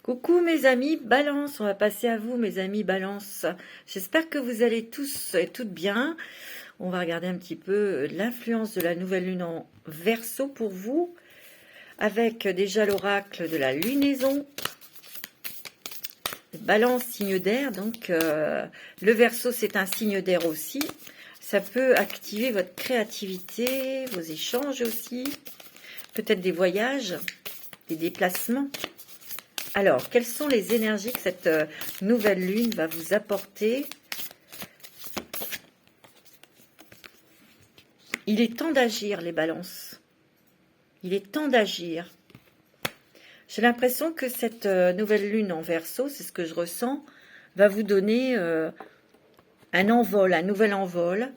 Coucou mes amis Balance, on va passer à vous mes amis Balance. J'espère que vous allez tous et toutes bien. On va regarder un petit peu l'influence de la nouvelle lune en Verseau pour vous, avec déjà l'oracle de la lunaison. Balance, signe d'air, donc le Verseau c'est un signe d'air aussi. Ça peut activer votre créativité, vos échanges aussi, peut-être des voyages, des déplacements. Alors, quelles sont les énergies que cette nouvelle lune va vous apporter? Il est temps d'agir, les balances. Il est temps d'agir. J'ai l'impression que cette nouvelle lune en Verseau, c'est ce que je ressens, va vous donner un envol, un nouvel envol,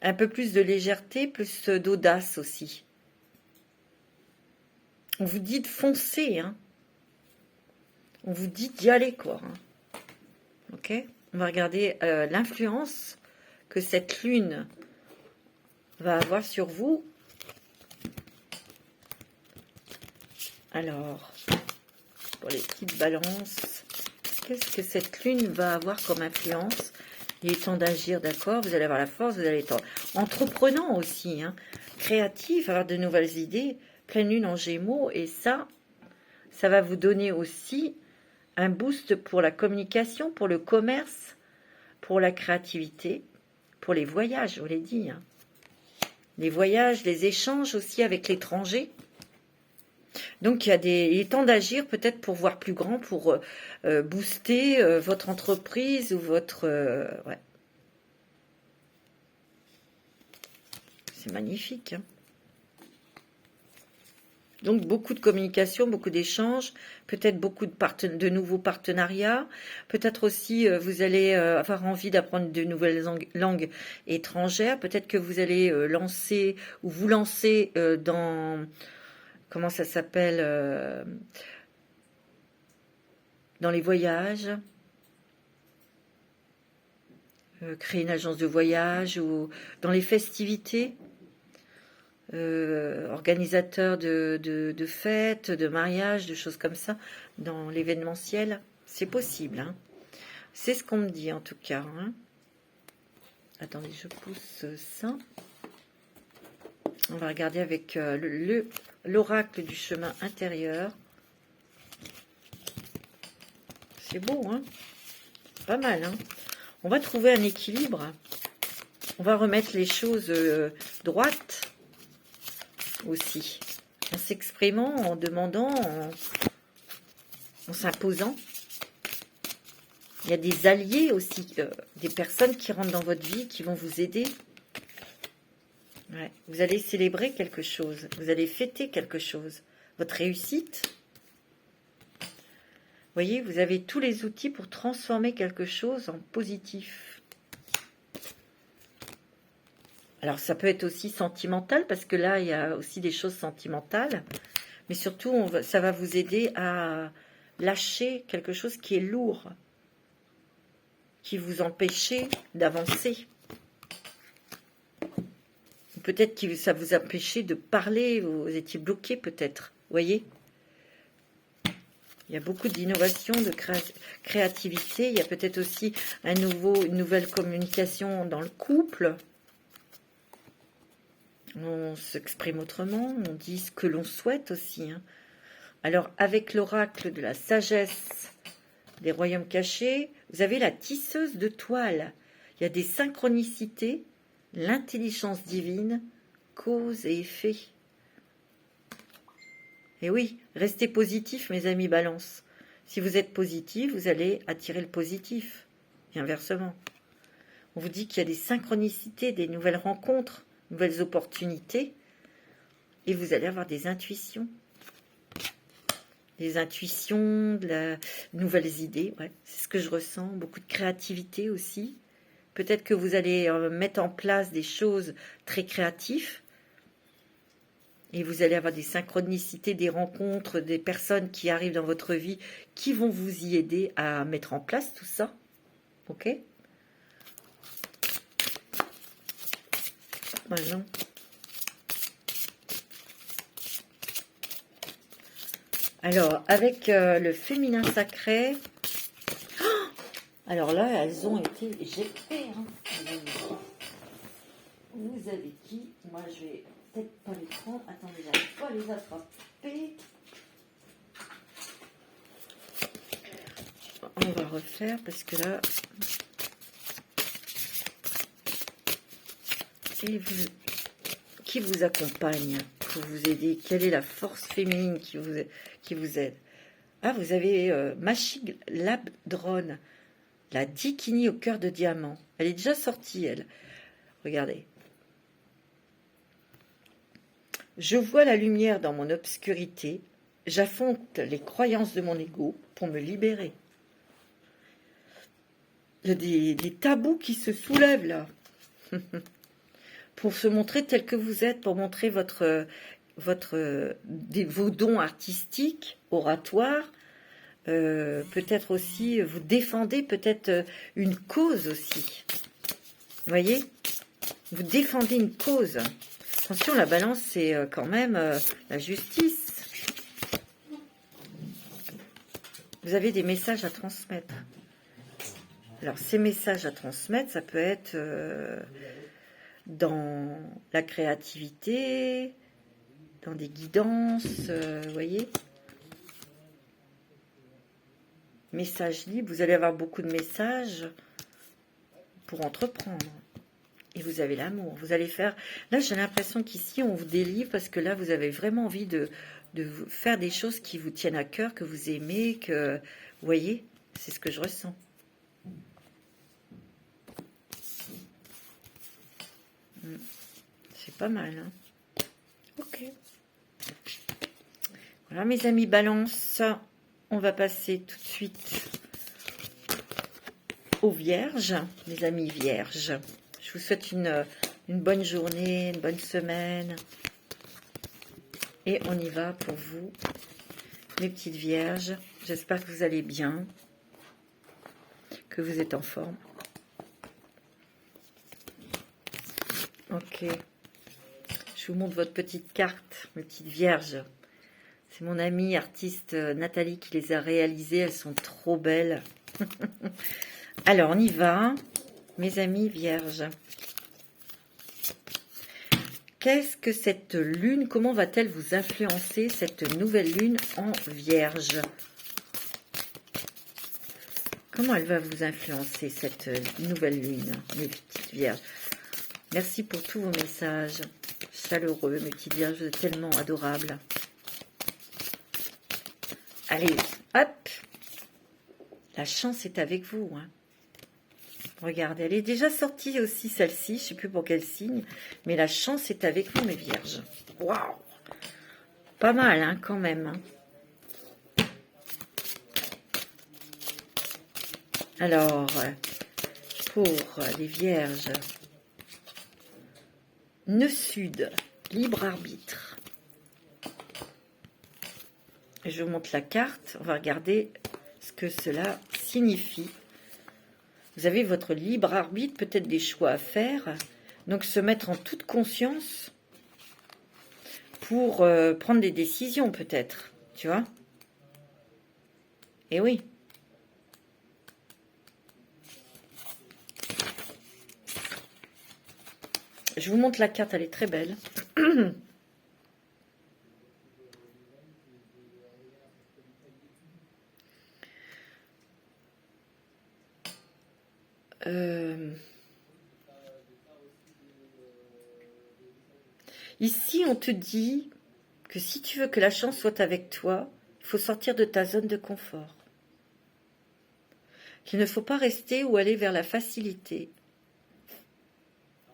un peu plus de légèreté, plus d'audace aussi. On vous dit de foncer, hein. On vous dit d'y aller, quoi. Hein. Ok? On va regarder l'influence que cette lune va avoir sur vous. Alors, pour les petites balances, qu'est-ce que cette lune va avoir comme influence? Il est temps d'agir, d'accord? Vous allez avoir la force, vous allez être entreprenant aussi, hein, créatif, avoir de nouvelles idées, pleine lune en Gémeaux, et ça va vous donner aussi un boost pour la communication, pour le commerce, pour la créativité, pour les voyages, je vous l'ai dit. Hein. Les voyages, les échanges aussi avec l'étranger. Donc, il est temps d'agir peut-être pour voir plus grand, pour booster votre entreprise ou votre... ouais. C'est magnifique. Hein. Donc, beaucoup de communication, beaucoup d'échanges, peut-être beaucoup de nouveaux partenariats. Peut-être aussi, vous allez avoir envie d'apprendre de nouvelles langues étrangères. Peut-être que vous allez lancer ou vous lancer dans... Comment ça s'appelle dans les voyages, créer une agence de voyage ou dans les festivités, organisateur de fêtes, de mariages, de choses comme ça, dans l'événementiel, c'est possible. Hein. C'est ce qu'on me dit en tout cas. Hein. Attendez, je pousse ça. On va regarder avec l'oracle du chemin intérieur. C'est beau, hein? Pas mal, hein? On va trouver un équilibre. On va remettre les choses droites aussi. En s'exprimant, en demandant, en s'imposant. Il y a des alliés aussi, des personnes qui rentrent dans votre vie, qui vont vous aider. Ouais. Vous allez célébrer quelque chose. Vous allez fêter quelque chose. Votre réussite. Vous voyez, vous avez tous les outils pour transformer quelque chose en positif. Alors, ça peut être aussi sentimental, parce que là, il y a aussi des choses sentimentales. Mais surtout, ça va vous aider à lâcher quelque chose qui est lourd, qui vous empêchait d'avancer. Peut-être que ça vous empêchait de parler, vous étiez bloqué peut-être, vous voyez ? Il y a beaucoup d'innovation, de créativité. Il y a peut-être aussi une nouvelle communication dans le couple. On s'exprime autrement, on dit ce que l'on souhaite aussi. Hein. Alors, avec l'oracle de la sagesse des royaumes cachés, vous avez la tisseuse de toile. Il y a des synchronicités, l'intelligence divine, cause et effet. Et oui, restez positif, mes amis Balance. Si vous êtes positif, vous allez attirer le positif. Et inversement. On vous dit qu'il y a des synchronicités, des nouvelles rencontres, nouvelles opportunités. Et vous allez avoir des intuitions. Des intuitions, nouvelles idées. Ouais, c'est ce que je ressens. Beaucoup de créativité aussi. Peut-être que vous allez mettre en place des choses très créatives. Et vous allez avoir des synchronicités, des rencontres, des personnes qui arrivent dans votre vie qui vont vous y aider à mettre en place tout ça. Ok ? Voilà. Alors, avec le féminin sacré, alors là, elles ont été éjectées. Hein. Vous avez qui? Moi, je vais peut-être pas les prendre. Attendez, j'arrive pas à les attraper. On va refaire parce que là... Et vous, qui vous accompagne pour vous aider? Quelle est la force féminine qui vous aide? Ah, vous avez Mashig Labdron, la Dikini au cœur de diamant. Elle est déjà sortie, elle. Regardez. Je vois la lumière dans mon obscurité. J'affronte les croyances de mon ego pour me libérer. Il y a des tabous qui se soulèvent là. Pour se montrer tel que vous êtes, pour montrer vos dons artistiques, oratoires. Peut-être aussi, vous défendez peut-être une cause aussi. Vous voyez? Vous défendez une cause. Attention, la balance, c'est quand même la justice. Vous avez des messages à transmettre. Alors, ces messages à transmettre, ça peut être dans la créativité, dans des guidances, vous voyez? Messages libres, vous allez avoir beaucoup de messages pour entreprendre. Et vous avez l'amour. Vous allez faire... Là, j'ai l'impression qu'ici, on vous délivre parce que là, vous avez vraiment envie de faire des choses qui vous tiennent à cœur, que vous aimez, que... Vous voyez? C'est ce que je ressens. C'est pas mal, hein? Ok. Voilà, mes amis Balance. On va passer tout de suite aux Vierges. Mes amis Vierges. Je vous souhaite une bonne journée, une bonne semaine. Et on y va pour vous, mes petites Vierges. J'espère que vous allez bien, que vous êtes en forme. Ok. Je vous montre votre petite carte, mes petites Vierges. C'est mon amie artiste Nathalie qui les a réalisées. Elles sont trop belles. Alors, on y va, mes amis Vierges. Qu'est-ce que cette lune, comment va-t-elle vous influencer, cette nouvelle lune en Vierge? Comment elle va vous influencer, cette nouvelle lune, mes petites Vierges? Merci pour tous vos messages chaleureux, mes petites Vierges, vous êtes tellement adorables. Allez, hop! La chance est avec vous, hein. Regardez, elle est déjà sortie aussi, celle-ci. Je ne sais plus pour quel signe. Mais la chance est avec vous, mes Vierges. Waouh! Pas mal, hein, quand même. Hein. Alors, pour les Vierges, nœud sud, libre arbitre. Je vous montre la carte. On va regarder ce que cela signifie. Vous avez votre libre arbitre, peut-être des choix à faire. Donc, se mettre en toute conscience pour prendre des décisions, peut-être. Tu vois? Eh oui. Je vous montre la carte, elle est très belle. Ici, on te dit que si tu veux que la chance soit avec toi, il faut sortir de ta zone de confort. Qu'il ne faut pas rester ou aller vers la facilité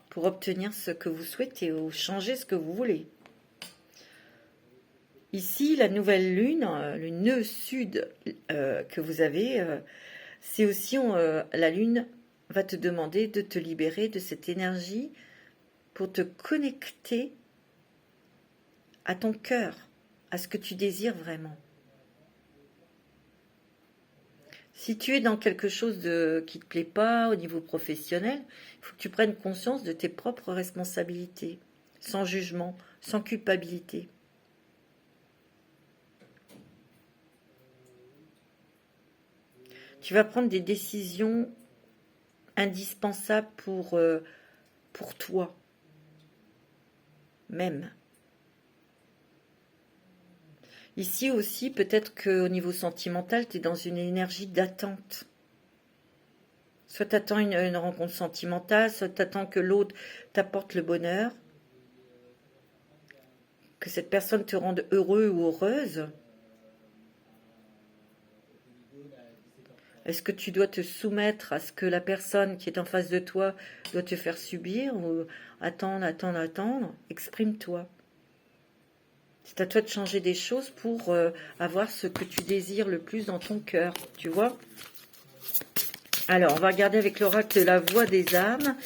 pour obtenir ce que vous souhaitez ou changer ce que vous voulez. Ici, la nouvelle lune, le nœud sud que vous avez, c'est aussi la lune va te demander de te libérer de cette énergie pour te connecter à ton cœur, à ce que tu désires vraiment. Si tu es dans quelque chose qui ne te plaît pas au niveau professionnel, il faut que tu prennes conscience de tes propres responsabilités, sans jugement, sans culpabilité. Tu vas prendre des décisions indispensables pour toi. Même. Ici aussi, peut-être qu'au niveau sentimental, tu es dans une énergie d'attente. Soit tu attends une rencontre sentimentale, soit tu attends que l'autre t'apporte le bonheur, que cette personne te rende heureux ou heureuse. Est-ce que tu dois te soumettre à ce que la personne qui est en face de toi doit te faire subir ou attendre, attendre, attendre? Exprime-toi. C'est à toi de changer des choses pour avoir ce que tu désires le plus dans ton cœur, tu vois? Alors, on va regarder avec l'oracle de la voix des âmes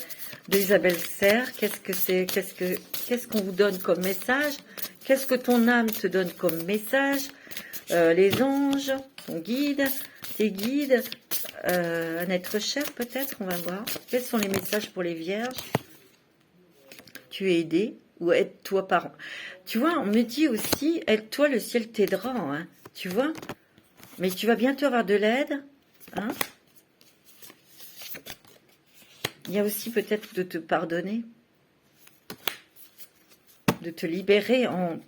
d'Isabelle Serre. Qu'est-ce que c'est? Qu'est-ce qu'on vous donne comme message? Qu'est-ce que ton âme te donne comme message? Les anges, ton guide, tes guides, un être cher peut-être, on va voir. Quels sont les messages pour les vierges? Tu es aidé ou aide-toi par... Tu vois, on me dit aussi, aide-toi, le ciel t'aidera, hein, tu vois? Mais tu vas bientôt avoir de l'aide, hein? Il y a aussi peut-être de te pardonner, de te libérer en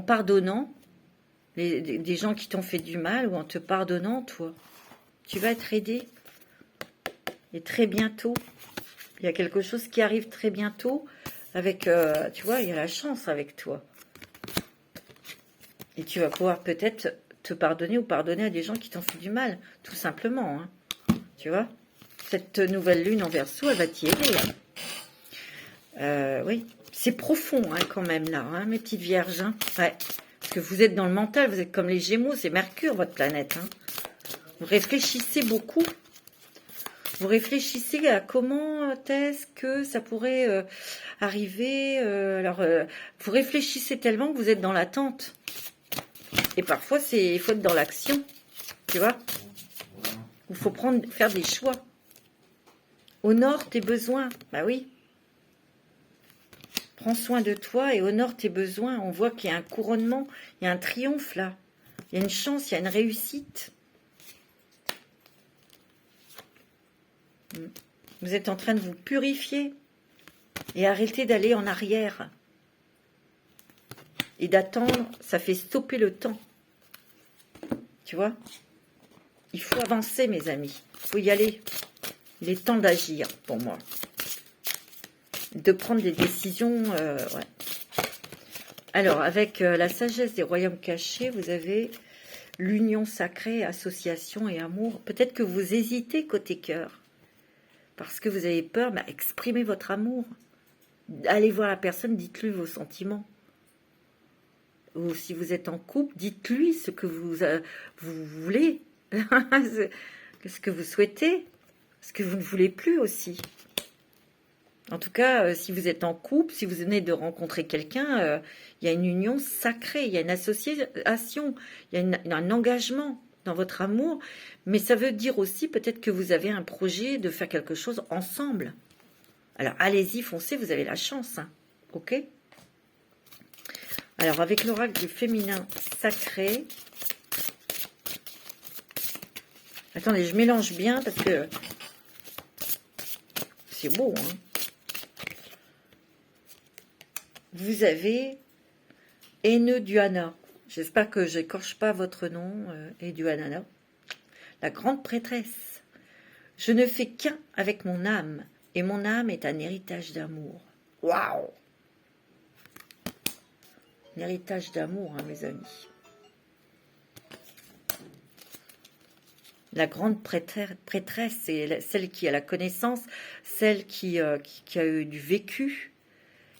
pardonnant des gens qui t'ont fait du mal ou en te pardonnant, toi. Tu vas être aidé. Et très bientôt, il y a quelque chose qui arrive très bientôt avec, tu vois, il y a la chance avec toi. Et tu vas pouvoir peut-être te pardonner ou pardonner à des gens qui t'ont fait du mal, tout simplement, hein. Tu vois? Cette nouvelle lune en Verseau, elle va t'y aider. Oui, c'est profond hein, quand même là, hein, mes petites vierges. Hein. Ouais. Parce que vous êtes dans le mental, vous êtes comme les Gémeaux, c'est Mercure votre planète. Hein. Vous réfléchissez beaucoup. Vous réfléchissez à comment est-ce que ça pourrait arriver. Vous réfléchissez tellement que vous êtes dans l'attente. Et parfois, il faut être dans l'action. Tu vois? Il faut faire des choix. Honore tes besoins. Bah oui. Prends soin de toi et honore tes besoins. On voit qu'il y a un couronnement, il y a un triomphe là. Il y a une chance, il y a une réussite. Vous êtes en train de vous purifier et arrêter d'aller en arrière. Et d'attendre, ça fait stopper le temps. Tu vois? Il faut avancer, mes amis. Il faut y aller. Il est temps d'agir, pour moi. De prendre des décisions. Ouais. Alors, avec la sagesse des royaumes cachés, vous avez l'union sacrée, association et amour. Peut-être que vous hésitez côté cœur. Parce que vous avez peur, bah, exprimez votre amour. Allez voir la personne, dites-lui vos sentiments. Ou si vous êtes en couple, dites-lui ce que vous voulez. Ce que vous souhaitez. Ce que vous ne voulez plus aussi. En tout cas, si vous êtes en couple, si vous venez de rencontrer quelqu'un, il y a une union sacrée, il y a une association, il y a un engagement dans votre amour. Mais ça veut dire aussi peut-être que vous avez un projet de faire quelque chose ensemble. Alors, allez-y, foncez, vous avez la chance. Hein, ok? Alors, avec l'oracle du féminin sacré... Attendez, je mélange bien parce que c'est beau, hein? Vous avez Enneduana. J'espère que je n'écorche pas votre nom, Enneduana. La grande prêtresse. Je ne fais qu'un avec mon âme, et mon âme est un héritage d'amour. Waouh! Un héritage d'amour, hein, mes amis. La grande prêtresse, c'est celle qui a la connaissance, celle qui a eu du vécu,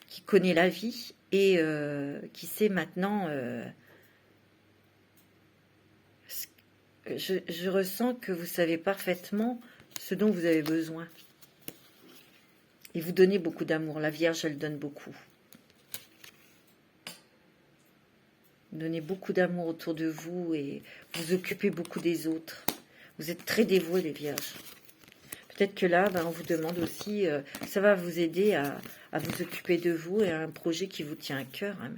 qui connaît la vie et qui sait maintenant... je ressens que vous savez parfaitement ce dont vous avez besoin. Et vous donnez beaucoup d'amour. La Vierge, elle donne beaucoup. Vous donnez beaucoup d'amour autour de vous et vous occupez beaucoup des autres. Vous êtes très dévoués, les Vierges. Peut-être que là, on vous demande aussi, ça va vous aider à vous occuper de vous et à un projet qui vous tient à cœur. Hein.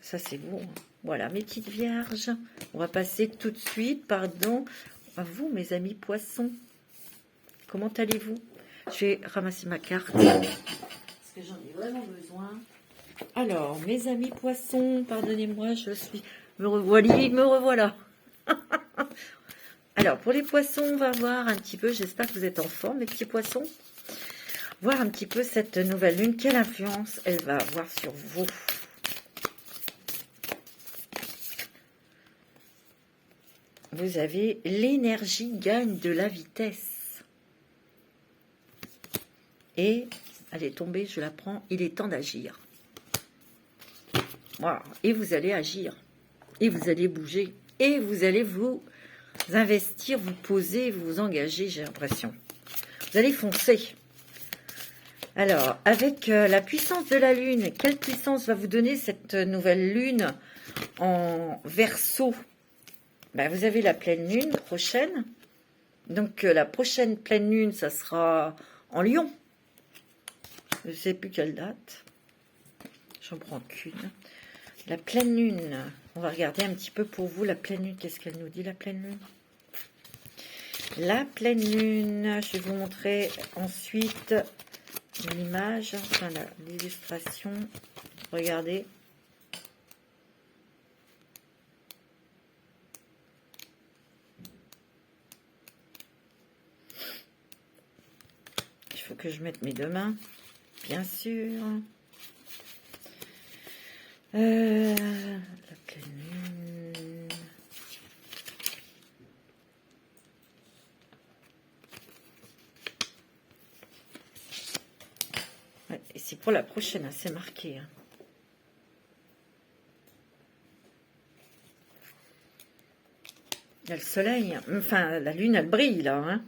Ça, c'est beau. Hein. Voilà, mes petites vierges. On va passer tout de suite, pardon, à vous, mes amis poissons. Comment allez-vous? Je vais ramasser ma carte, parce que j'en ai vraiment besoin. Alors, mes amis poissons, pardonnez-moi, me revoilà. Alors, pour les poissons, on va voir un petit peu, j'espère que vous êtes en forme, mes petits poissons. Voir un petit peu cette nouvelle lune, quelle influence elle va avoir sur vous. Vous avez l'énergie gagne de la vitesse. Et, elle est tombée, je la prends, il est temps d'agir. Voilà. Et vous allez agir. Et vous allez bouger. Et vous allez vous investir, vous poser, vous engager, j'ai l'impression. Vous allez foncer. Alors, avec la puissance de la Lune, quelle puissance va vous donner cette nouvelle Lune en Verseau? Ben, vous avez la pleine Lune prochaine. Donc, la prochaine pleine Lune, ça sera en Lion. Je ne sais plus quelle date. J'en prends qu'une. La pleine Lune. On va regarder un petit peu pour vous la pleine Lune. Qu'est-ce qu'elle nous dit, la pleine Lune? La pleine Lune. Je vais vous montrer ensuite l'image, enfin l'illustration. Regardez. Il faut que je mette mes deux mains, bien sûr. La pleine lune. Ouais, et c'est pour la prochaine, hein, c'est marqué. Hein. Il y a le soleil, enfin la lune elle brille là. Hein.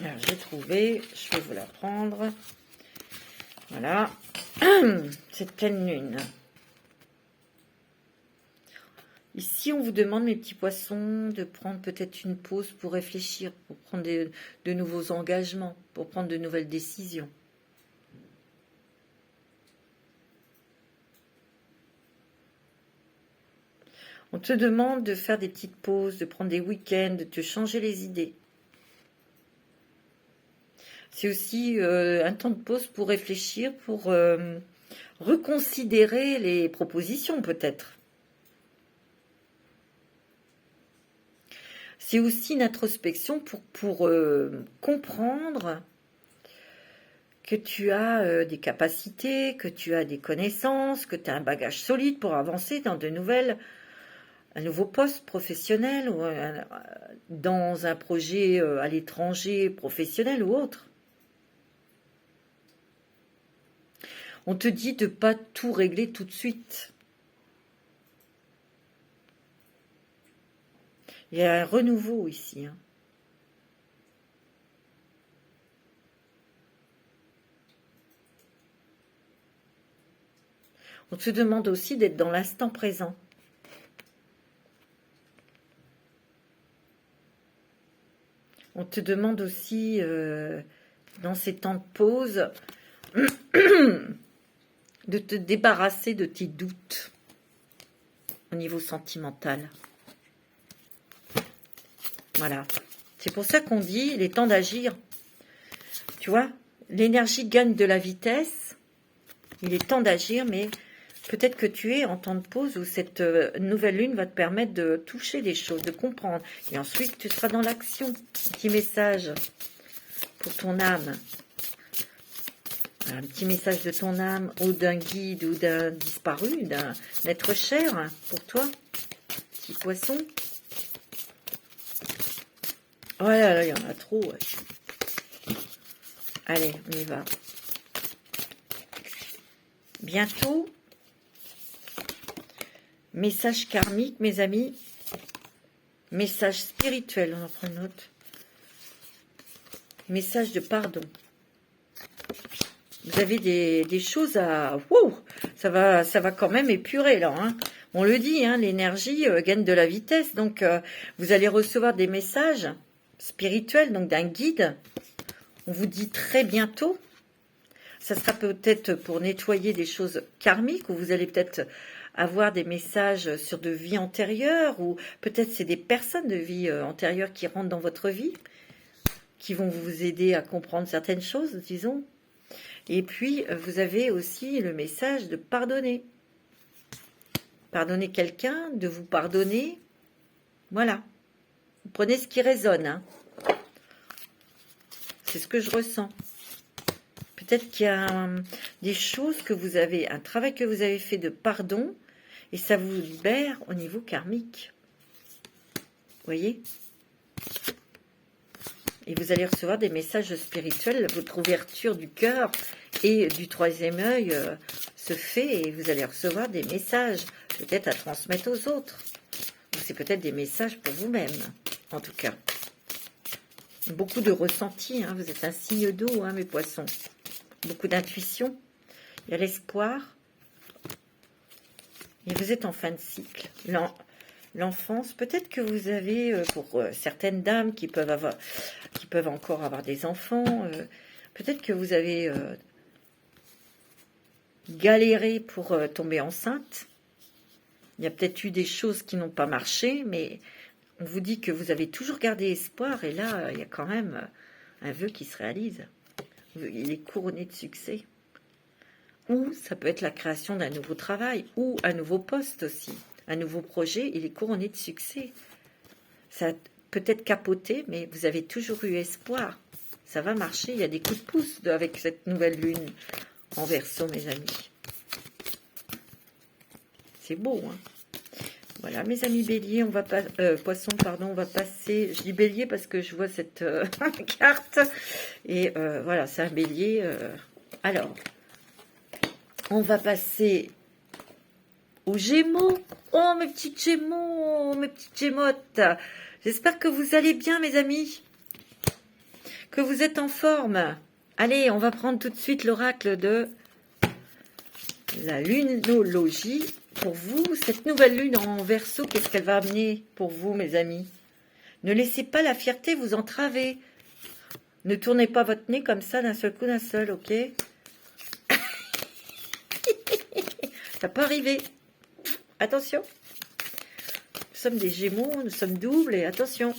Alors j'ai trouvé, je vais vous la prendre. Voilà, cette pleine lune. Ici, on vous demande, mes petits poissons, de prendre peut-être une pause pour réfléchir, pour prendre de nouveaux engagements, pour prendre de nouvelles décisions. On te demande de faire des petites pauses, de prendre des week-ends, de te changer les idées. C'est aussi un temps de pause pour réfléchir, pour reconsidérer les propositions peut-être. C'est aussi une introspection pour comprendre que tu as des capacités, que tu as des connaissances, que tu as un bagage solide pour avancer dans un nouveau poste professionnel ou dans un projet à l'étranger professionnel ou autre. On te dit de ne pas tout régler tout de suite. Il y a un renouveau ici. Hein. On te demande aussi d'être dans l'instant présent. On te demande aussi, dans ces temps de pause, de te débarrasser de tes doutes au niveau sentimental. Voilà. C'est pour ça qu'on dit, il est temps d'agir. Tu vois, l'énergie gagne de la vitesse. Il est temps d'agir, mais peut-être que tu es en temps de pause où cette nouvelle lune va te permettre de toucher les choses, de comprendre. Et ensuite, tu seras dans l'action. Un petit message pour ton âme. Un petit message de ton âme ou d'un guide ou d'un disparu, d'un être cher pour toi. Petit poisson. Oh là là, il y en a trop. Ouais. Allez, on y va. Bientôt, message karmique, mes amis. Message spirituel, on en prend une autre. Message de pardon. Vous avez des choses à... Wow, ça va quand même épurer, là. Hein. On le dit, hein, l'énergie gagne de la vitesse. Donc, vous allez recevoir des messages spirituels, donc d'un guide. On vous dit très bientôt. ça sera peut-être pour nettoyer des choses karmiques, ou vous allez peut-être avoir des messages sur de vies antérieures, ou peut-être c'est des personnes de vie antérieure qui rentrent dans votre vie, qui vont vous aider à comprendre certaines choses, disons. Et puis, vous avez aussi le message de pardonner. Pardonner quelqu'un, de vous pardonner. Voilà. Vous prenez ce qui résonne. Hein. C'est ce que je ressens. Peut-être qu'il y a des choses que vous avez, un travail que vous avez fait de pardon, et ça vous libère au niveau karmique. Vous voyez ? Et vous allez recevoir des messages spirituels, votre ouverture du cœur et du troisième œil se fait, et vous allez recevoir des messages, peut-être à transmettre aux autres. Ou c'est peut-être des messages pour vous-même, en tout cas. Beaucoup de ressenti, hein, vous êtes un signe d'eau, hein, mes poissons. Beaucoup d'intuition, il y a l'espoir. Et vous êtes en fin de cycle. L'enfance, peut-être que vous avez, pour certaines dames qui peuvent encore avoir des enfants, peut-être que vous avez galéré pour tomber enceinte. Il y a peut-être eu des choses qui n'ont pas marché, mais on vous dit que vous avez toujours gardé espoir, et là, il y a quand même un vœu qui se réalise. Il est couronné de succès. Ou ça peut être la création d'un nouveau travail, ou un nouveau poste aussi. Un nouveau projet, il est couronné de succès. Ça peut être capoté, mais vous avez toujours eu espoir. Ça va marcher, il y a des coups de pouce avec cette nouvelle lune en Verseau, mes amis. C'est beau, hein. Voilà, mes amis béliers, on va pas poisson, pardon, on va passer. Je dis bélier parce que je vois cette carte. Et voilà, c'est un bélier. Alors, on va passer aux Gémeaux. Oh, mes petites Gémeaux, mes petites Gémottes. J'espère que vous allez bien, mes amis. Que vous êtes en forme. Allez, on va prendre tout de suite l'oracle de la lunologie. Pour vous, cette nouvelle lune en Verseau, qu'est-ce qu'elle va amener pour vous, mes amis? Ne laissez pas la fierté vous entraver. Ne tournez pas votre nez comme ça d'un seul coup, d'un seul, ok? Ça peut arriver. Attention. Nous sommes des Gémeaux, nous sommes doubles, et attention.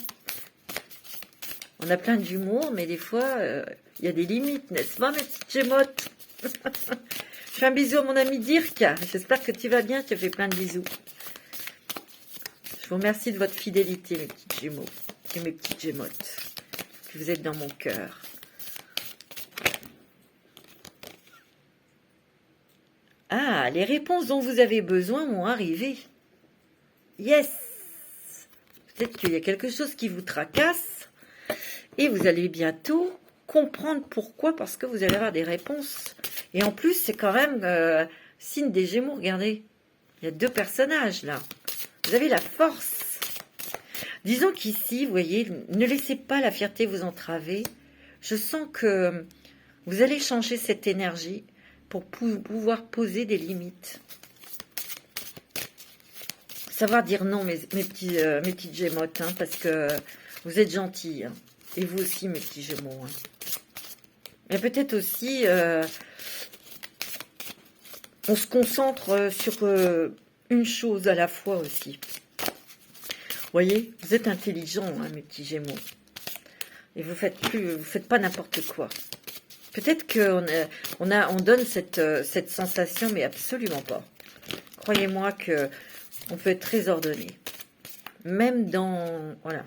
On a plein d'humour, mais des fois, il y a des limites, n'est-ce pas, mes petites Gémottes? Je fais un bisou à mon ami Dirk. J'espère que tu vas bien. Tu fais plein de bisous. Je vous remercie de votre fidélité, mes petites Gémeaux et mes petites Gémottes. Que vous êtes dans mon cœur. Ah, les réponses dont vous avez besoin vont arriver. Yes! Peut-être qu'il y a quelque chose qui vous tracasse. Et vous allez bientôt comprendre pourquoi. Parce que vous allez avoir des réponses. Et en plus, c'est quand même signe des Gémeaux. Regardez, il y a deux personnages là. Vous avez la force. Disons qu'ici, vous voyez, ne laissez pas la fierté vous entraver. Je sens que vous allez changer cette énergie pour pouvoir poser des limites. Savoir dire non, mes petites Gémottes, hein, parce que vous êtes gentils. Hein, et vous aussi, mes petits Gémeaux. Hein. Mais peut-être aussi... on se concentre sur une chose à la fois aussi. Vous voyez, vous êtes intelligents, hein, mes petits Gémeaux. Et vous faites pas n'importe quoi. Peut-être qu'on donne cette sensation, mais absolument pas. Croyez-moi que on peut être très ordonné. Même dans... Voilà.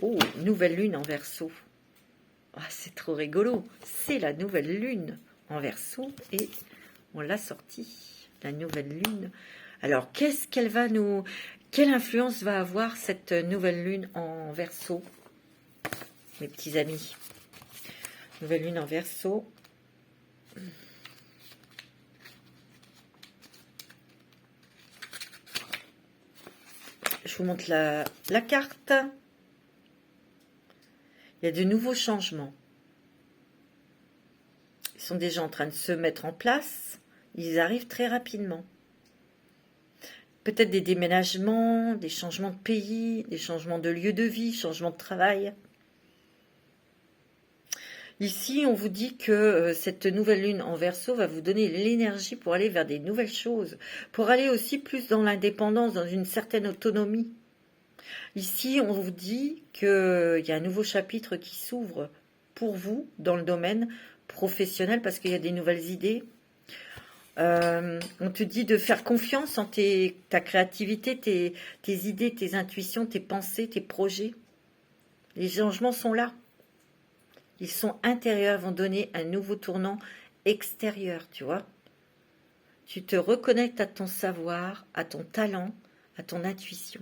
Oh, nouvelle lune en Verseau. Ah, c'est trop rigolo. C'est la nouvelle lune en Verseau et on l'a sortie, la nouvelle lune. Alors, qu'est-ce qu'elle va nous... Quelle influence va avoir cette nouvelle lune en Verseau, mes petits amis? Nouvelle lune en Verseau. Je vous montre la carte. Il y a de nouveaux changements. Ils sont déjà en train de se mettre en place. Ils arrivent très rapidement. Peut-être des déménagements, des changements de pays, des changements de lieu de vie, changements de travail. Ici, on vous dit que cette nouvelle lune en Verseau va vous donner l'énergie pour aller vers des nouvelles choses, pour aller aussi plus dans l'indépendance, dans une certaine autonomie. Ici, on vous dit qu'il y a un nouveau chapitre qui s'ouvre pour vous dans le domaine professionnel parce qu'il y a des nouvelles idées. On te dit de faire confiance en ta créativité, tes idées, tes intuitions, tes pensées, tes projets. Les changements sont là. Ils sont intérieurs, vont donner un nouveau tournant extérieur, tu vois. Tu te reconnectes à ton savoir, à ton talent, à ton intuition.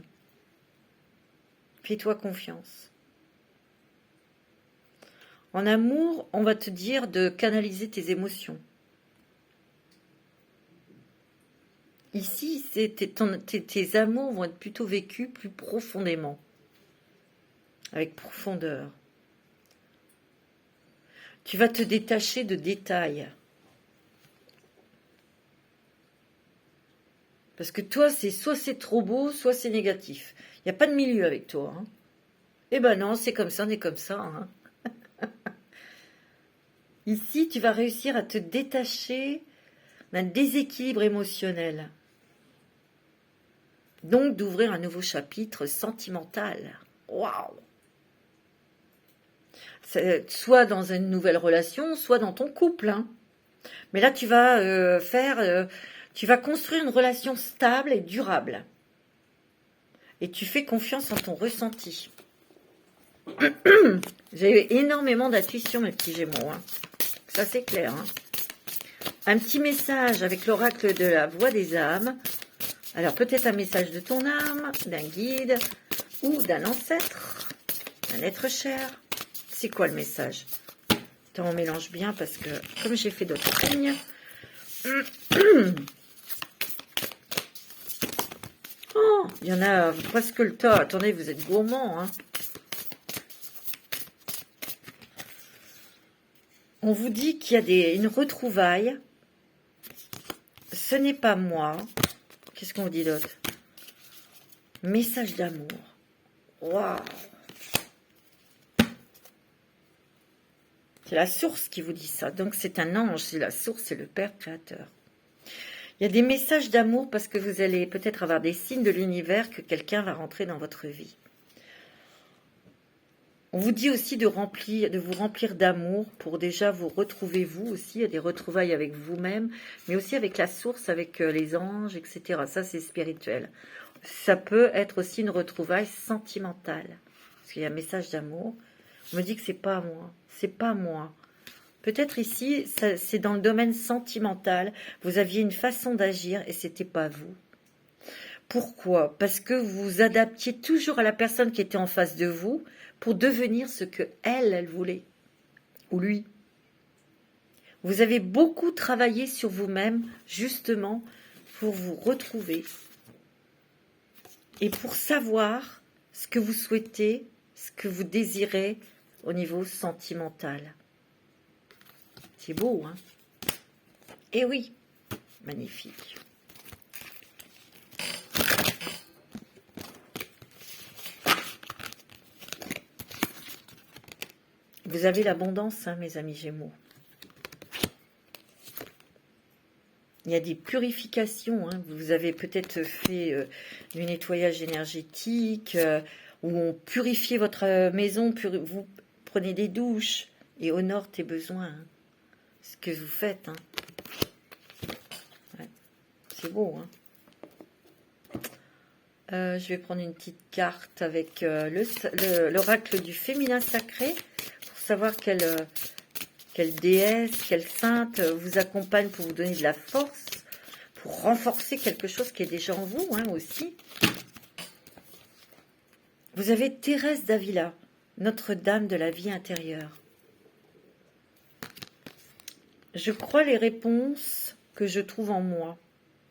Fais-toi confiance. En amour, on va te dire de canaliser tes émotions. Ici, tes amours vont être plutôt vécus plus profondément, avec profondeur. Tu vas te détacher de détails. Parce que toi, soit c'est trop beau, soit c'est négatif. Il n'y a pas de milieu avec toi. Hein. Eh ben non, c'est comme ça, on est comme ça. Hein. Ici, tu vas réussir à te détacher d'un déséquilibre émotionnel. Donc, d'ouvrir un nouveau chapitre sentimental. Waouh! Soit dans une nouvelle relation, soit dans ton couple. Hein. Mais là, tu vas tu vas construire une relation stable et durable. Et tu fais confiance en ton ressenti. J'ai eu énormément d'intuition, mes petits Gémeaux. Hein. Ça, c'est clair. Hein. Un petit message avec l'oracle de la voix des âmes. Alors, peut-être un message de ton âme, d'un guide ou d'un ancêtre, d'un être cher. C'est quoi le message? Attends, on mélange bien parce que, comme j'ai fait d'autres signes... Oh, il y en a presque le tas. Attendez, vous êtes gourmands, hein. On vous dit qu'il y a une retrouvaille. Ce n'est pas moi. Qu'est-ce qu'on vous dit d'autre? Message d'amour. Waouh! C'est la source qui vous dit ça. Donc c'est un ange, c'est la source, c'est le Père Créateur. Il y a des messages d'amour parce que vous allez peut-être avoir des signes de l'univers que quelqu'un va rentrer dans votre vie. On vous dit aussi de vous remplir d'amour pour déjà vous retrouver vous aussi. Il y a des retrouvailles avec vous-même, mais aussi avec la source, avec les anges, etc. Ça, c'est spirituel. Ça peut être aussi une retrouvaille sentimentale. Parce qu'il y a un message d'amour. On me dit que c'est pas moi. C'est pas moi. Peut-être ici, c'est dans le domaine sentimental. Vous aviez une façon d'agir et c'était pas vous. Pourquoi? Parce que vous vous adaptiez toujours à la personne qui était en face de vous pour devenir ce que elle voulait. Ou lui. Vous avez beaucoup travaillé sur vous-même, justement, pour vous retrouver. Et pour savoir ce que vous souhaitez, ce que vous désirez au niveau sentimental. C'est beau, hein? Eh oui, magnifique. Vous avez l'abondance, hein, mes amis Gémeaux. Il y a des purifications. Hein. Vous avez peut-être fait du nettoyage énergétique, où on purifie votre maison, vous prenez des douches et honore tes besoins. Hein. Ce que vous faites. Hein. Ouais. C'est beau. Hein. Je vais prendre une petite carte avec l'oracle du féminin sacré pour savoir quelle déesse, quelle sainte vous accompagne pour vous donner de la force, pour renforcer quelque chose qui est déjà en vous, hein, aussi. Vous avez Thérèse d'Avila, Notre-Dame de la vie intérieure. Je crois les réponses que je trouve en moi.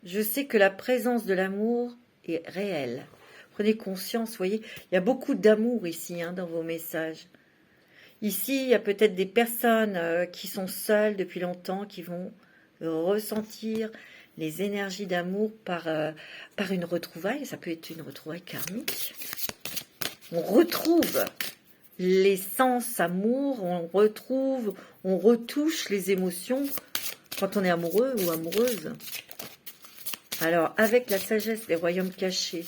Je sais que la présence de l'amour est réelle. Prenez conscience, vous voyez, il y a beaucoup d'amour ici, hein, dans vos messages. Ici, il y a peut-être des personnes qui sont seules depuis longtemps, qui vont ressentir les énergies d'amour par une retrouvaille. Ça peut être une retrouvaille karmique. On retrouve les sens amour, on retrouve, on retouche les émotions quand on est amoureux ou amoureuse. Alors, avec la sagesse des royaumes cachés,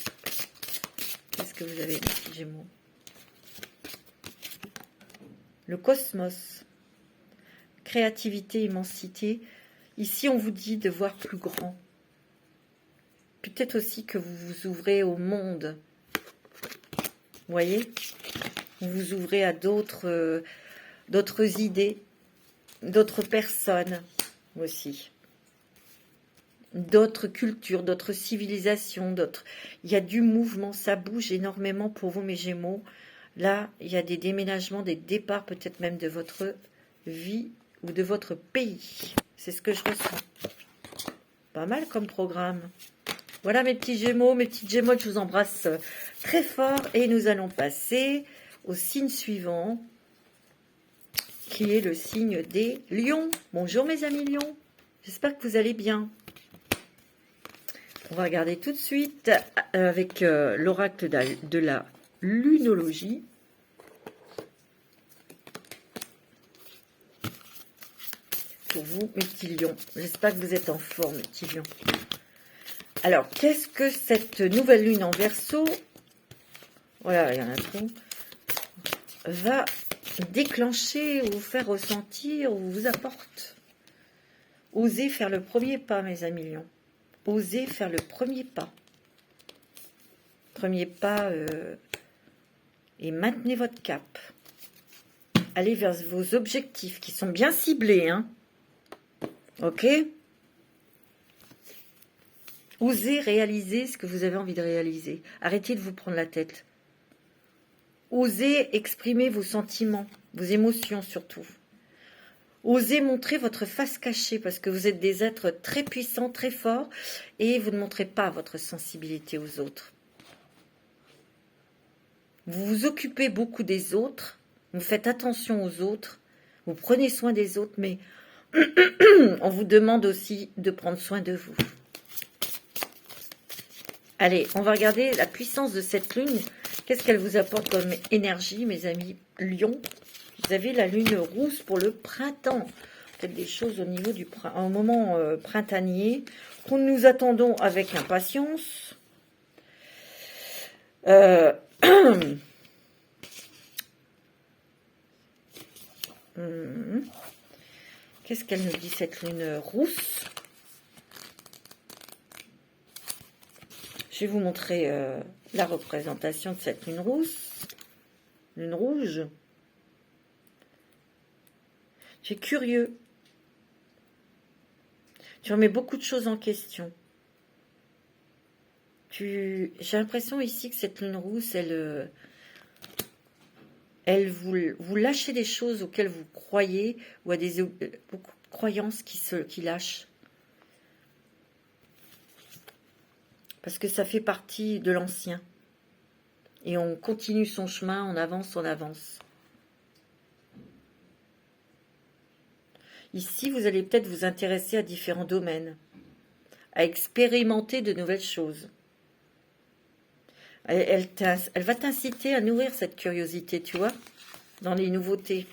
qu'est-ce que vous avez, les Gémeaux? Le cosmos, créativité, immensité. Ici, on vous dit de voir plus grand. Peut-être aussi que vous vous ouvrez au monde. Vous voyez? Vous vous ouvrez à d'autres idées, d'autres personnes aussi. D'autres cultures, d'autres civilisations, d'autres. Il y a du mouvement, ça bouge énormément pour vous, mes Gémeaux. Là, il y a des déménagements, des départs, peut-être même de votre vie ou de votre pays. C'est ce que je ressens. Pas mal comme programme. Voilà mes petits Gémeaux, mes petites Gémeaux, je vous embrasse très fort. Et nous allons passer au signe suivant, qui est le signe des Lions. Bonjour mes amis Lions, j'espère que vous allez bien. On va regarder tout de suite avec l'oracle de la lunologie. Pour vous, mes petits lions. J'espère que vous êtes en forme, mes petits lions. Alors, qu'est-ce que cette nouvelle lune en Verseau, voilà, il y en a trop, va déclencher ou vous faire ressentir ou vous apporte? Osez faire le premier pas, mes amis lions. Osez faire le premier pas. Premier pas et maintenez votre cap. Allez vers vos objectifs qui sont bien ciblés, hein. Ok? Osez réaliser ce que vous avez envie de réaliser. Arrêtez de vous prendre la tête. Osez exprimer vos sentiments, vos émotions surtout. Osez montrer votre face cachée parce que vous êtes des êtres très puissants, très forts et vous ne montrez pas votre sensibilité aux autres. Vous vous occupez beaucoup des autres, vous faites attention aux autres, vous prenez soin des autres, mais on vous demande aussi de prendre soin de vous. Allez, on va regarder la puissance de cette lune. Qu'est-ce qu'elle vous apporte comme énergie, mes amis Lions? Vous avez la lune rousse pour le printemps. Peut-être des choses au niveau du un moment printanier que nous attendons avec impatience. Qu'est-ce qu'elle nous dit, cette lune rousse? Je vais vous montrer la représentation de cette lune rousse. Lune rouge. Tu es curieux. Tu remets beaucoup de choses en question. J'ai l'impression ici que cette lune rousse, elle vous lâchez des choses auxquelles vous croyez, ou à des beaucoup de croyances qui lâchent. Parce que ça fait partie de l'ancien. Et on continue son chemin, on avance, on avance. Ici, vous allez peut-être vous intéresser à différents domaines, à expérimenter de nouvelles choses. Elle va t'inciter à nourrir cette curiosité, tu vois, dans les nouveautés.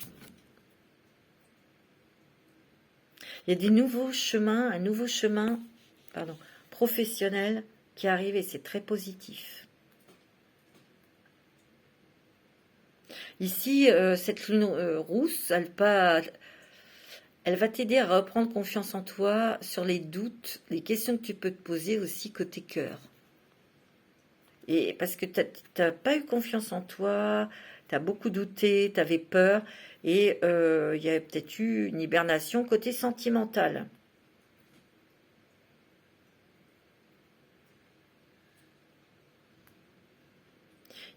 Il y a des nouveaux chemins, un nouveau chemin professionnel qui arrive et c'est très positif. Ici, cette lune rousse, elle va t'aider à reprendre confiance en toi sur les doutes, les questions que tu peux te poser aussi côté cœur. Et parce que tu n'as pas eu confiance en toi, tu as beaucoup douté, tu avais peur, et il y a peut-être eu une hibernation côté sentimental.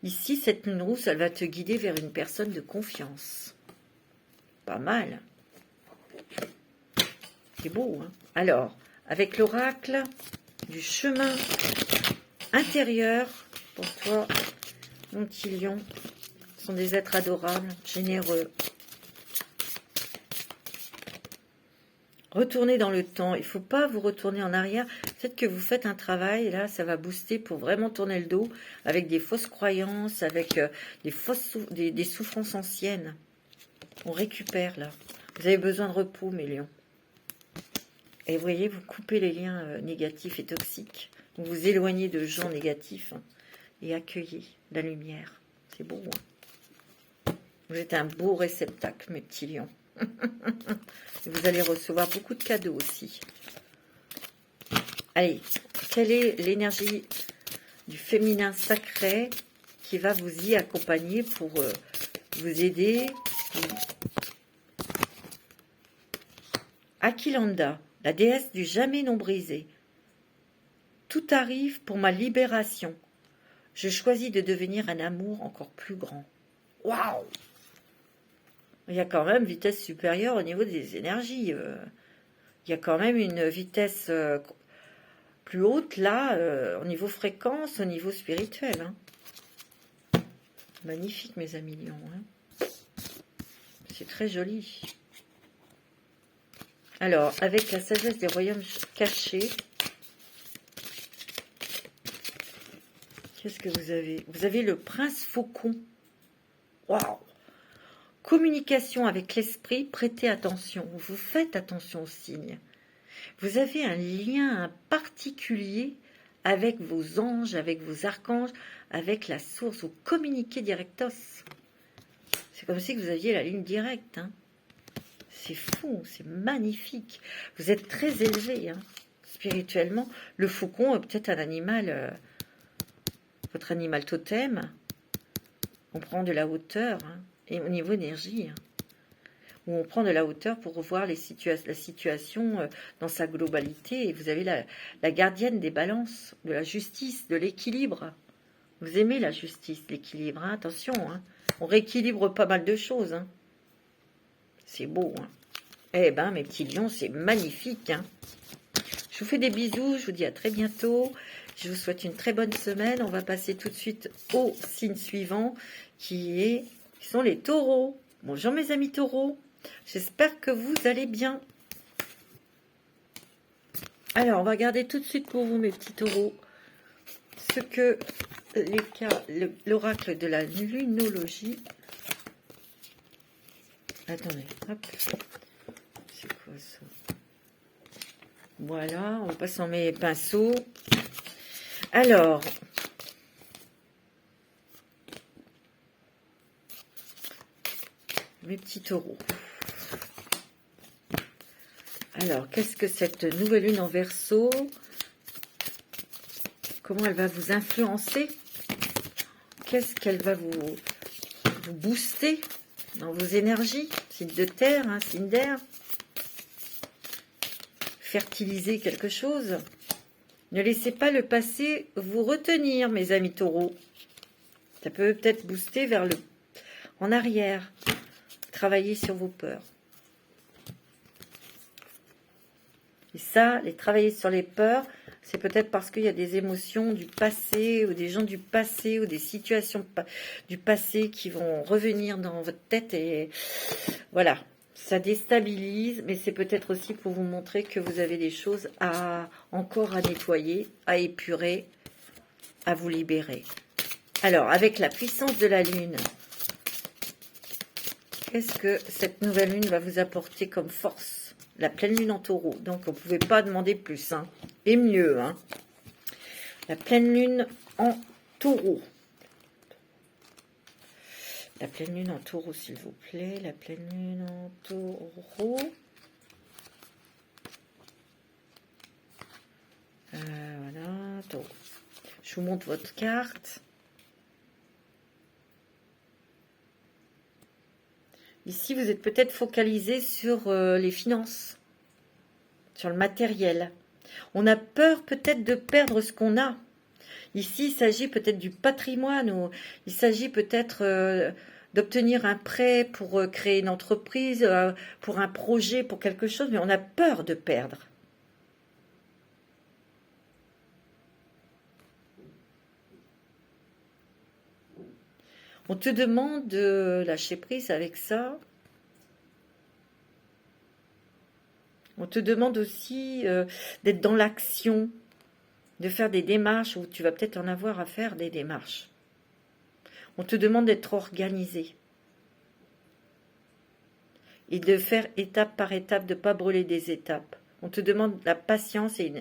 Ici, cette lune rousse, elle va te guider vers une personne de confiance. Pas mal. C'est beau, hein? Alors, avec l'oracle du chemin intérieur, pour toi, mon petit lion, ce sont des êtres adorables, généreux. Retournez dans le temps. Il ne faut pas vous retourner en arrière. Peut-être que vous faites un travail, là, ça va booster pour vraiment tourner le dos avec des fausses croyances, avec des souffrances anciennes. On récupère, là. Vous avez besoin de repos, mes lions. Et vous voyez, vous coupez les liens négatifs et toxiques. Vous vous éloignez de gens négatifs et accueillez la lumière. C'est beau, hein. Vous êtes un beau réceptacle, mes petits lions. Et vous allez recevoir beaucoup de cadeaux aussi. Allez, quelle est l'énergie du féminin sacré qui va vous y accompagner pour vous aider? Aquilanda, la déesse du jamais non brisé. Tout arrive pour ma libération. Je choisis de devenir un amour encore plus grand. Waouh! Il y a quand même vitesse supérieure au niveau des énergies. Il y a quand même une vitesse plus haute là, au niveau fréquence, au niveau spirituel. Hein. Magnifique, mes amis lions. Hein. C'est très joli. Alors, avec la sagesse des royaumes cachés, qu'est-ce que vous avez? Vous avez le prince faucon. Waouh! Communication avec l'esprit, prêtez attention. Vous faites attention aux signes. Vous avez un lien particulier avec vos anges, avec vos archanges, avec la source. Vous communiquez directos. C'est comme si vous aviez la ligne directe. Hein. C'est fou, c'est magnifique. Vous êtes très élevé, hein, spirituellement. Le faucon est peut-être un animal, votre animal totem. On prend de la hauteur, hein, et au niveau énergie. Hein, où on prend de la hauteur pour revoir la situation dans sa globalité. Et vous avez la gardienne des balances, de la justice, de l'équilibre. Vous aimez la justice, l'équilibre, hein, attention. Hein, on rééquilibre pas mal de choses. Hein. C'est beau. Hein. Eh ben, mes petits lions, c'est magnifique. Hein. Je vous fais des bisous, je vous dis à très bientôt. Je vous souhaite une très bonne semaine. On va passer tout de suite au signe suivant, qui sont les taureaux. Bonjour mes amis taureaux. J'espère que vous allez bien. Alors, on va regarder tout de suite pour vous, mes petits taureaux, ce que l'oracle de la lunologie. Attendez, hop. C'est quoi ça? Voilà, on passe en mes pinceaux. Alors, mes petits taureaux. Alors, qu'est-ce que cette nouvelle lune en Verseau? Comment elle va vous influencer? Qu'est-ce qu'elle va vous booster dans vos énergies? Signe de terre, hein, signe d'air. Fertiliser quelque chose. Ne laissez pas le passé vous retenir, mes amis taureaux. Ça peut peut-être booster vers en arrière. Travailler sur vos peurs. Et ça, travailler sur les peurs, c'est peut-être parce qu'il y a des émotions du passé, ou des gens du passé, ou des situations du passé qui vont revenir dans votre tête. Et voilà, ça déstabilise, mais c'est peut-être aussi pour vous montrer que vous avez des choses encore à nettoyer, à épurer, à vous libérer. Alors, avec la puissance de la Lune, qu'est-ce que cette nouvelle Lune va vous apporter comme force? La pleine Lune en Taureau, donc on ne pouvait pas demander plus, hein, et mieux. Hein. La pleine Lune en Taureau. La pleine Lune en Taureau, s'il vous plaît. La pleine Lune en Taureau. Voilà, Taureau. Je vous montre votre carte. Ici, vous êtes peut-être focalisé sur les finances, sur le matériel. On a peur peut-être de perdre ce qu'on a. Ici, il s'agit peut-être du patrimoine, ou il s'agit peut-être d'obtenir un prêt pour créer une entreprise, pour un projet, pour quelque chose, mais on a peur de perdre. On te demande de lâcher prise avec ça. On te demande aussi d'être dans l'action, de faire des démarches, ou tu vas peut-être en avoir à faire des démarches. On te demande d'être organisé. Et de faire étape par étape, de ne pas brûler des étapes. On te demande la patience, et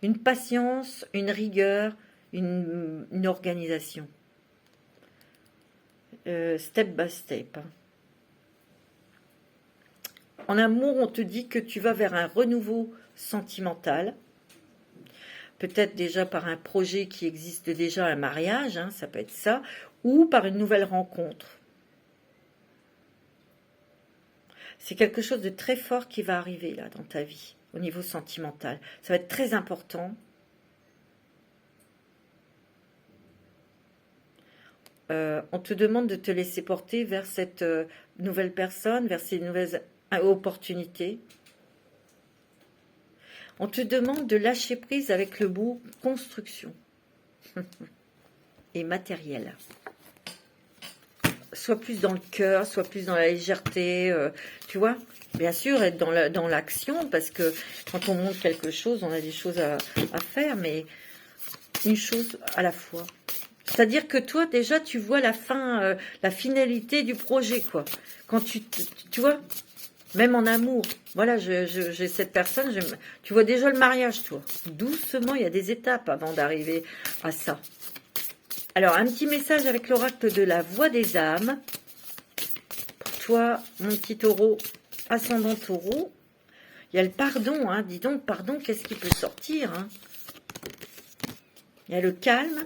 une patience, une rigueur, une organisation. Step by step. En amour, on te dit que tu vas vers un renouveau sentimental. Peut-être déjà par un projet qui existe déjà, un mariage, hein, ça peut être ça, ou par une nouvelle rencontre. C'est quelque chose de très fort qui va arriver là dans ta vie, au niveau sentimental. Ça va être très important. On te demande de te laisser porter vers cette nouvelle personne, vers ces nouvelles opportunités. On te demande de lâcher prise avec le mot construction et matériel. Soit plus dans le cœur, soit plus dans la légèreté, tu vois. Bien sûr, être dans l'action, parce que quand on monte quelque chose, on a des choses à faire, mais une chose à la fois. C'est-à-dire que toi, déjà, tu vois la fin, la finalité du projet, quoi. Quand tu vois, même en amour, voilà, j'ai cette personne, tu vois déjà le mariage, toi. Doucement, il y a des étapes avant d'arriver à ça. Alors, un petit message avec l'oracle de la voix des âmes. Pour toi, mon petit taureau, ascendant taureau. Il y a le pardon, hein. Dis donc, pardon, qu'est-ce qui peut sortir, hein? Il y a le calme.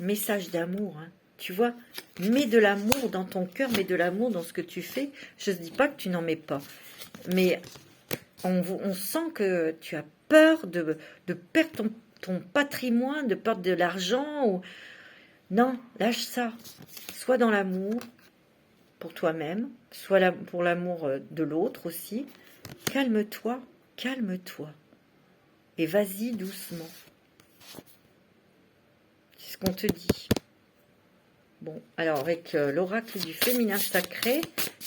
Message d'amour, hein. Tu vois, mets de l'amour dans ton cœur, mets de l'amour dans ce que tu fais. Je ne dis pas que tu n'en mets pas. Mais on sent que tu as peur de perdre ton patrimoine, de perdre de l'argent. Ou... Non, lâche ça. Sois dans l'amour pour toi-même, soit pour l'amour de l'autre aussi. Calme-toi, calme-toi. Et vas-y doucement. C'est ce qu'on te dit. Bon, alors avec l'oracle du féminin sacré,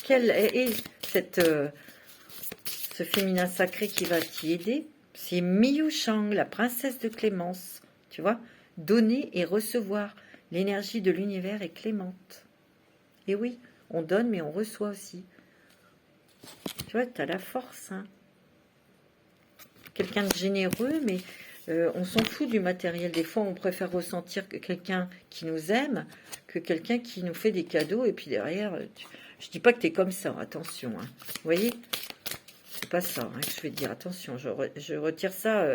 quel est ce féminin sacré qui va t'y aider? C'est Miyu Chang, la princesse de Clémence. Tu vois, donner et recevoir. L'énergie de l'univers est clémente. Et oui, on donne, mais on reçoit aussi. Tu vois, tu as la force. Hein. Quelqu'un de généreux, mais on s'en fout du matériel. Des fois, on préfère ressentir que quelqu'un qui nous aime que quelqu'un qui nous fait des cadeaux. Et puis derrière, je dis pas que tu es comme ça, attention. Hein. Vous voyez, c'est pas ça hein, que je vais dire. Attention, je retire ça.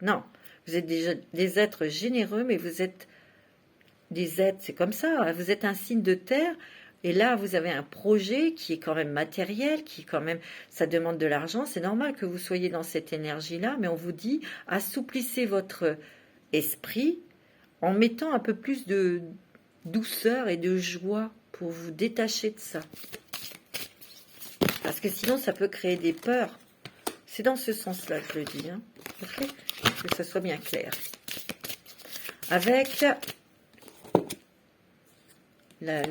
Non, vous êtes déjà des êtres généreux, mais vous êtes des êtres, c'est comme ça. Hein. Vous êtes un signe de terre. Et là, vous avez un projet qui est quand même matériel, qui quand même, ça demande de l'argent. C'est normal que vous soyez dans cette énergie-là, mais on vous dit, assouplissez votre esprit en mettant un peu plus de douceur et de joie pour vous détacher de ça. Parce que sinon, ça peut créer des peurs. C'est dans ce sens-là que je le dis. Hein. Ok ? Que ça soit bien clair. Avec... La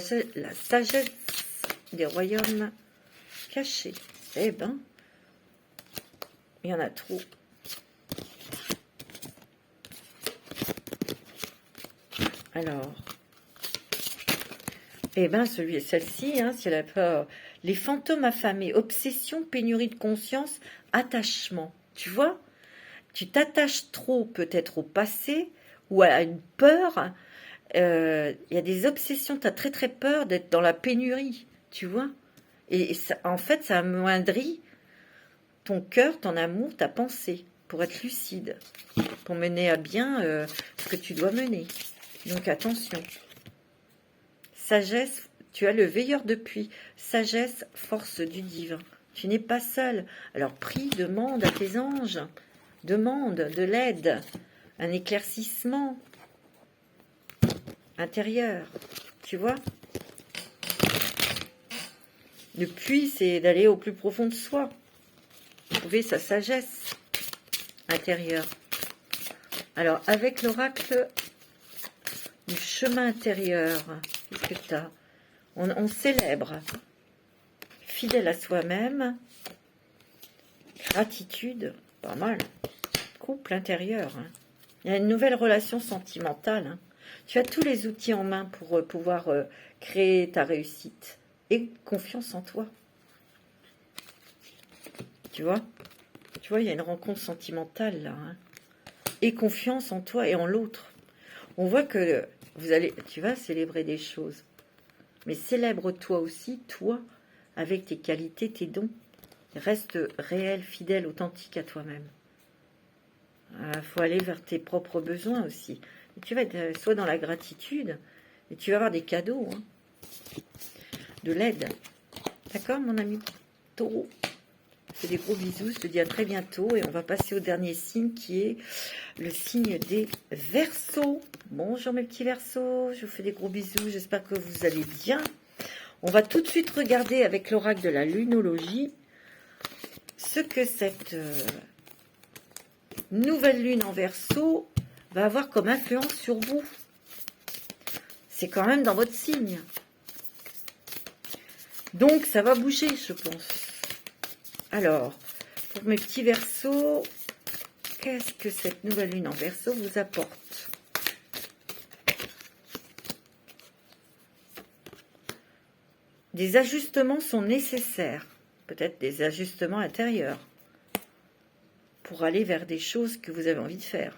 sagesse des royaumes cachés. Eh ben, il y en a trop. Alors, eh ben, celle-ci, hein, c'est les fantômes affamés, obsession, pénurie de conscience, attachement. Tu vois, tu t'attaches trop peut-être au passé ou à une peur. Il y a des obsessions, tu as très très peur d'être dans la pénurie, tu vois. Et ça, en fait, ça amoindrit ton cœur, ton amour, ta pensée, pour être lucide, pour mener à bien ce que tu dois mener. Donc attention. Sagesse, tu as le veilleur de pluie. Sagesse, force du divin. Tu n'es pas seul. Alors prie, demande à tes anges. Demande de l'aide, un éclaircissement intérieur, tu vois. Le puits, c'est d'aller au plus profond de soi, trouver sa sagesse intérieure. Alors, avec l'oracle du chemin intérieur, qu'est-ce que tu as? On célèbre, fidèle à soi-même, Gratitude, pas mal. Couple intérieur. Hein. Il y a une nouvelle relation sentimentale. Hein. Tu as tous les outils en main pour pouvoir créer ta réussite. Et confiance en toi. Tu vois, il y a une rencontre sentimentale là. Hein. Et confiance en toi et en l'autre. On voit que tu vas célébrer des choses. Mais célèbre-toi aussi, toi, avec tes qualités, tes dons. Reste réel, fidèle, authentique à toi-même. Il faut aller vers tes propres besoins aussi. Et tu vas être soit dans la gratitude, et tu vas avoir des cadeaux, hein, de l'aide. D'accord, mon ami Taureau? Je te fais des gros bisous, je te dis à très bientôt. Et on va passer au dernier signe qui est le signe des Verseaux. Bonjour mes petits Verseaux, je vous fais des gros bisous, j'espère que vous allez bien. On va tout de suite regarder avec l'oracle de la lunologie ce que cette nouvelle lune en Verseau va avoir comme influence sur vous. C'est quand même dans votre signe. Donc ça va bouger, je pense. Alors, pour mes petits Verseaux, qu'est-ce que cette nouvelle lune en Verseau vous apporte? Des ajustements sont nécessaires, peut-être des ajustements intérieurs, pour aller vers des choses que vous avez envie de faire.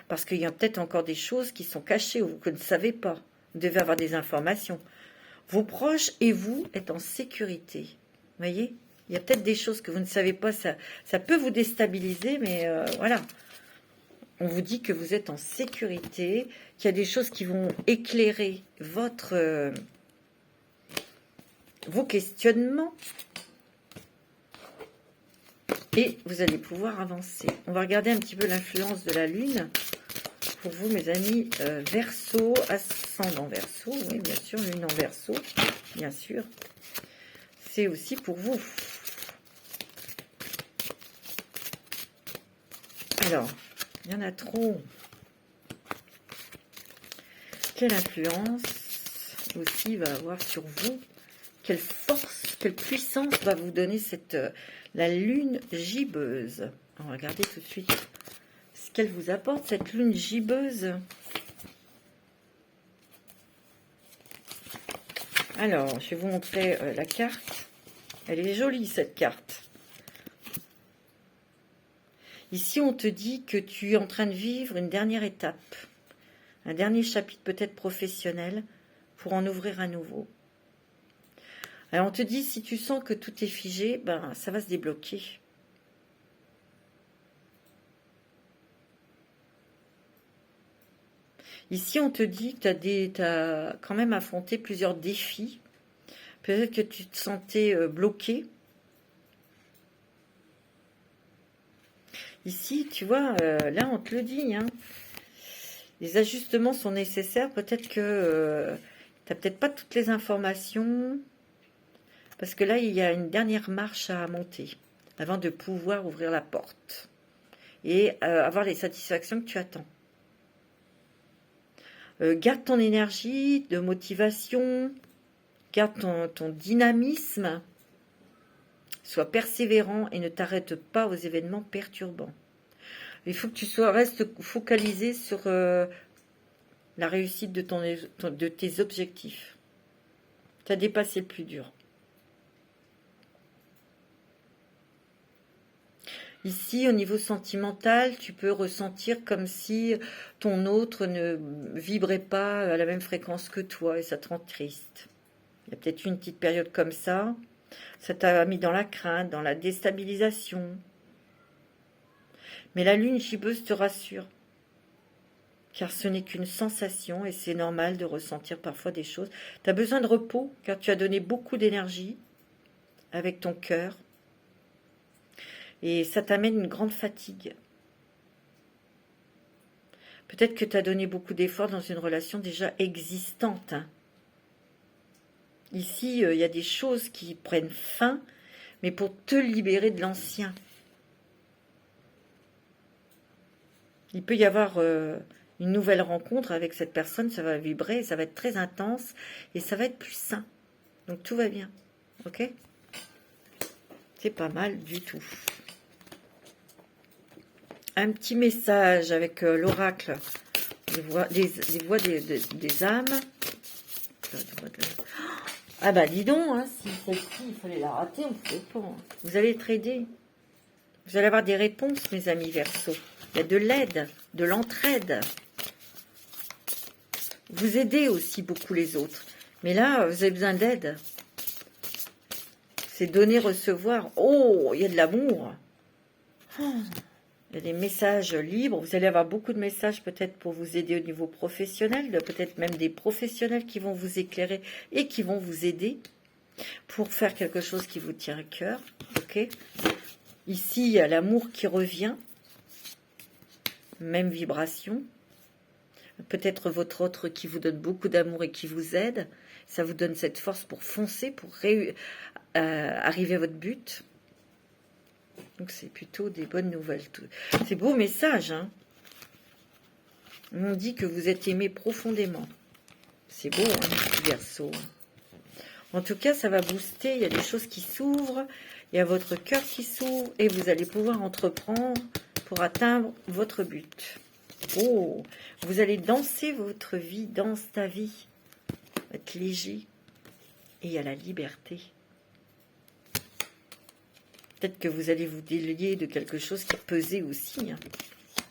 Parce qu'il y a peut-être encore des choses qui sont cachées ou que vous ne savez pas. Vous devez avoir des informations. Vos proches et vous êtes en sécurité. Vous voyez? Il y a peut-être des choses que vous ne savez pas. Ça peut vous déstabiliser, mais voilà. On vous dit que vous êtes en sécurité, qu'il y a des choses qui vont éclairer vos questionnements. Et vous allez pouvoir avancer. On va regarder un petit peu l'influence de la Lune. Pour vous, mes amis, Verseau, ascendant Verseau. Oui, bien sûr, Lune en Verseau. Bien sûr. C'est aussi pour vous. Alors, il y en a trop. Quelle influence aussi va avoir sur vous? Quelle force, quelle puissance va vous donner la lune gibbeuse? On va regarder tout de suite ce qu'elle vous apporte, cette lune gibbeuse. Alors, je vais vous montrer la carte. Elle est jolie, cette carte. Ici, on te dit que tu es en train de vivre une dernière étape, un dernier chapitre peut-être professionnel pour en ouvrir un nouveau. Alors, on te dit, si tu sens que tout est figé, ben, ça va se débloquer. Ici, on te dit que tu as quand même affronté plusieurs défis. Peut-être que tu te sentais bloqué. Ici, tu vois, là, on te le dit, hein, les ajustements sont nécessaires. Peut-être que tu n'as peut-être pas toutes les informations. Parce que là, il y a une dernière marche à monter avant de pouvoir ouvrir la porte et avoir les satisfactions que tu attends. Garde ton énergie de motivation, garde ton dynamisme, sois persévérant et ne t'arrête pas aux événements perturbants. Il faut que tu restes focalisé sur la réussite de tes objectifs. Tu as dépassé le plus dur. Ici, au niveau sentimental, tu peux ressentir comme si ton autre ne vibrait pas à la même fréquence que toi et ça te rend triste. Il y a peut-être une petite période comme ça. Ça t'a mis dans la crainte, dans la déstabilisation. Mais la lune gibbeuse te rassure. Car ce n'est qu'une sensation et c'est normal de ressentir parfois des choses. Tu as besoin de repos car tu as donné beaucoup d'énergie avec ton cœur. Et ça t'amène une grande fatigue. Peut-être que tu as donné beaucoup d'efforts dans une relation déjà existante. Hein. Ici, il y a des choses qui prennent fin, mais pour te libérer de l'ancien. Il peut y avoir une nouvelle rencontre avec cette personne, ça va vibrer, ça va être très intense et ça va être plus sain. Donc tout va bien. Ok ? C'est pas mal du tout. un petit message avec l'oracle, des voix des âmes. Ah bah dis donc, hein, si celle-ci, il fallait la rater, on ne pouvait pas. Hein. Vous allez être aidé. Vous allez avoir des réponses, mes amis Verseau. Il y a de l'aide, de l'entraide. Vous aidez aussi beaucoup les autres. Mais là, vous avez besoin d'aide. C'est donner, recevoir. Oh, il y a de l'amour. Oh, il y a des messages libres. Vous allez avoir beaucoup de messages peut-être pour vous aider au niveau professionnel. Peut-être même des professionnels qui vont vous éclairer et qui vont vous aider pour faire quelque chose qui vous tient à cœur. Ok. Ici, il y a l'amour qui revient. Même vibration. Peut-être votre autre qui vous donne beaucoup d'amour et qui vous aide. Ça vous donne cette force pour foncer, pour arriver à votre but. Donc c'est plutôt des bonnes nouvelles. C'est beau message. Hein, on dit que vous êtes aimé profondément. C'est beau, hein, Verseau. En tout cas, ça va booster. Il y a des choses qui s'ouvrent. Il y a votre cœur qui s'ouvre. Et vous allez pouvoir entreprendre pour atteindre votre but. Oh, vous allez danser votre vie, danse ta vie. Être léger. Et il y a la liberté. Peut-être que vous allez vous délier de quelque chose qui pesait aussi, hein,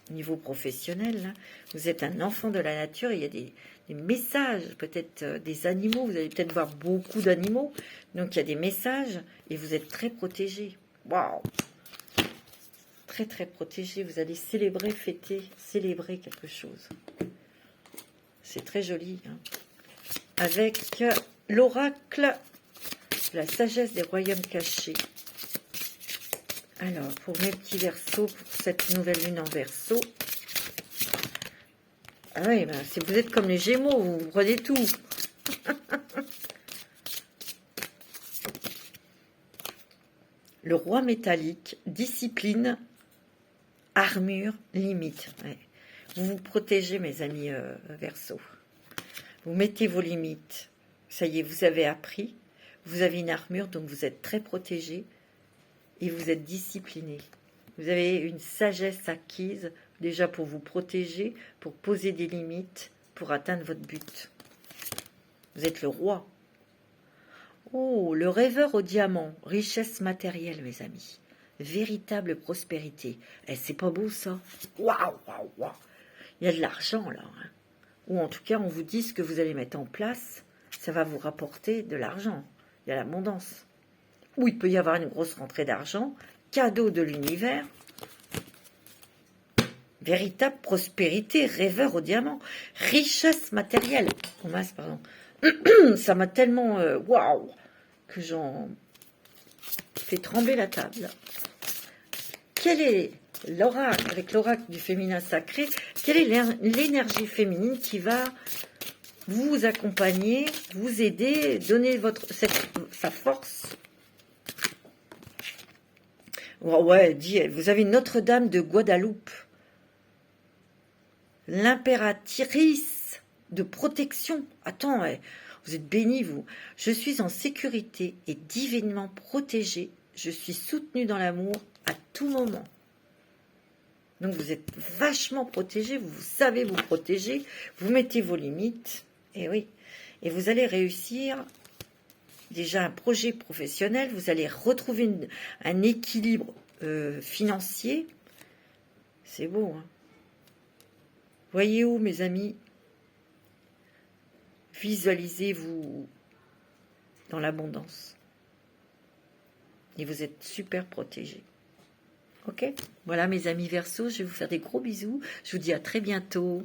au niveau professionnel. Hein. Vous êtes un enfant de la nature, et il y a des messages, peut-être des animaux. Vous allez peut-être voir beaucoup d'animaux. Donc il y a des messages et vous êtes très protégé. Waouh! Très très protégé. Vous allez célébrer, fêter, célébrer quelque chose. C'est très joli. Hein. Avec l'oracle, la sagesse des royaumes cachés. Alors, pour mes petits Verseaux, pour cette nouvelle lune en Verseau. Ah oui, ben, vous êtes comme les Gémeaux, vous prenez tout. Le roi métallique, discipline, armure, limite. Ouais. Vous vous protégez, mes amis Verseau. Vous mettez vos limites. Ça y est, vous avez appris. Vous avez une armure, donc vous êtes très protégé. Et vous êtes discipliné. Vous avez une sagesse acquise, déjà pour vous protéger, pour poser des limites, pour atteindre votre but. Vous êtes le roi. Oh, le rêveur au diamant, richesse matérielle, mes amis. Véritable prospérité. Eh, c'est pas beau, ça? Waouh, waouh, waouh. Il y a de l'argent, là. Hein. Ou en tout cas, on vous dit ce que vous allez mettre en place, ça va vous rapporter de l'argent. Il y a l'abondance. Ou il peut y avoir une grosse rentrée d'argent, cadeau de l'univers, véritable prospérité, rêveur au diamant, richesse matérielle. Oh mince, pardon. Ça m'a tellement waouh que j'en fais trembler la table. Quel est l'oracle, avec l'oracle du féminin sacré, quelle est l'énergie féminine qui va vous accompagner, vous aider, donner sa force? Oh ouais, vous avez Notre-Dame de Guadeloupe, l'impératrice de protection. Attends, ouais, vous êtes bénis, vous. Je suis en sécurité et divinement protégée. Je suis soutenue dans l'amour à tout moment. Donc vous êtes vachement protégé, vous savez vous protéger, vous mettez vos limites, et oui, et vous allez réussir. Déjà un projet professionnel, vous allez retrouver un équilibre financier. C'est beau, hein? Voyez où, mes amis? Visualisez-vous dans l'abondance. Et vous êtes super protégés. Ok? Voilà, mes amis Verseaux, je vais vous faire des gros bisous. Je vous dis à très bientôt.